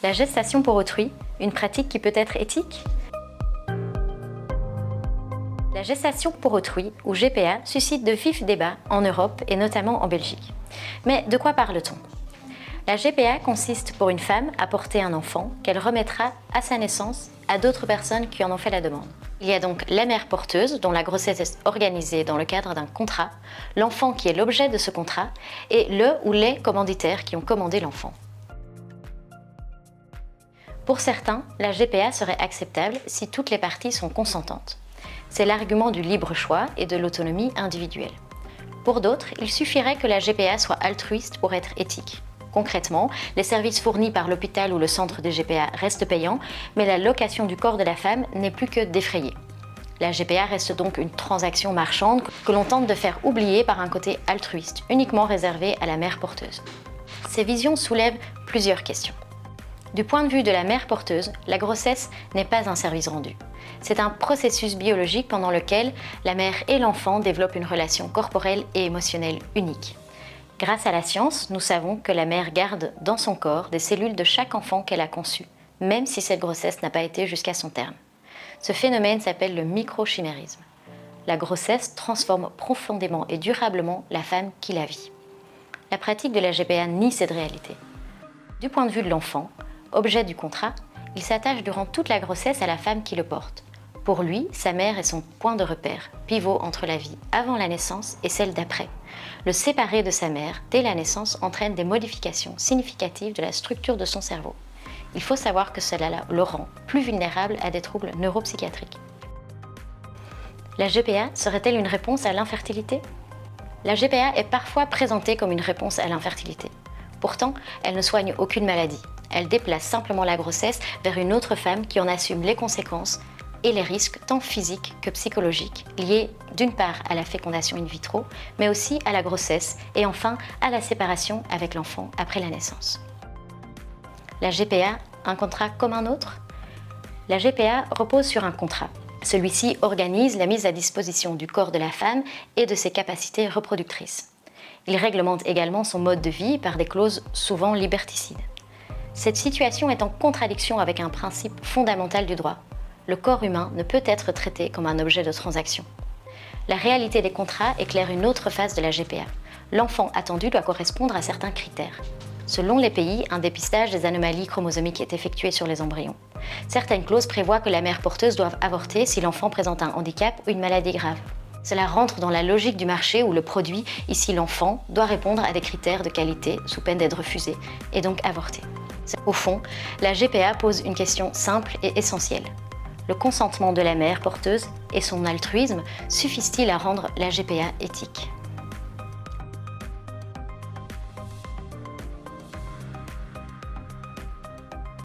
La gestation pour autrui, une pratique qui peut être éthique? La gestation pour autrui, ou GPA, suscite de vifs débats en Europe et notamment en Belgique. Mais de quoi parle-t-on? La GPA consiste pour une femme à porter un enfant qu'elle remettra à sa naissance à d'autres personnes qui en ont fait la demande. Il y a donc la mère porteuse, dont la grossesse est organisée dans le cadre d'un contrat, l'enfant qui est l'objet de ce contrat, et le ou les commanditaires qui ont commandé l'enfant. Pour certains, la GPA serait acceptable si toutes les parties sont consentantes. C'est l'argument du libre choix et de l'autonomie individuelle. Pour d'autres, il suffirait que la GPA soit altruiste pour être éthique. Concrètement, les services fournis par l'hôpital ou le centre de GPA restent payants, mais la location du corps de la femme n'est plus que défrayée. La GPA reste donc une transaction marchande que l'on tente de faire oublier par un côté altruiste, uniquement réservé à la mère porteuse. Ces visions soulèvent plusieurs questions. Du point de vue de la mère porteuse, la grossesse n'est pas un service rendu. C'est un processus biologique pendant lequel la mère et l'enfant développent une relation corporelle et émotionnelle unique. Grâce à la science, nous savons que la mère garde dans son corps des cellules de chaque enfant qu'elle a conçu, même si cette grossesse n'a pas été jusqu'à son terme. Ce phénomène s'appelle le microchimérisme. La grossesse transforme profondément et durablement la femme qui la vit. La pratique de la GPA nie cette réalité. Du point de vue de l'enfant, objet du contrat, il s'attache durant toute la grossesse à la femme qui le porte. Pour lui, sa mère est son point de repère, pivot entre la vie avant la naissance et celle d'après. Le séparer de sa mère dès la naissance entraîne des modifications significatives de la structure de son cerveau. Il faut savoir que cela le rend plus vulnérable à des troubles neuropsychiatriques. La GPA serait-elle une réponse à l'infertilité? La GPA est parfois présentée comme une réponse à l'infertilité. Pourtant, elle ne soigne aucune maladie. Elle déplace simplement la grossesse vers une autre femme qui en assume les conséquences et les risques tant physiques que psychologiques liés d'une part à la fécondation in vitro, mais aussi à la grossesse et enfin à la séparation avec l'enfant après la naissance. La GPA, un contrat comme un autre? La GPA repose sur un contrat. Celui-ci organise la mise à disposition du corps de la femme et de ses capacités reproductrices. Il réglemente également son mode de vie par des clauses souvent liberticides. Cette situation est en contradiction avec un principe fondamental du droit. Le corps humain ne peut être traité comme un objet de transaction. La réalité des contrats éclaire une autre phase de la GPA. L'enfant attendu doit correspondre à certains critères. Selon les pays, un dépistage des anomalies chromosomiques est effectué sur les embryons. Certaines clauses prévoient que la mère porteuse doit avorter si l'enfant présente un handicap ou une maladie grave. Cela rentre dans la logique du marché où le produit, ici l'enfant, doit répondre à des critères de qualité sous peine d'être refusé et donc avorté. Au fond, la GPA pose une question simple et essentielle. Le consentement de la mère porteuse et son altruisme suffisent-ils à rendre la GPA éthique?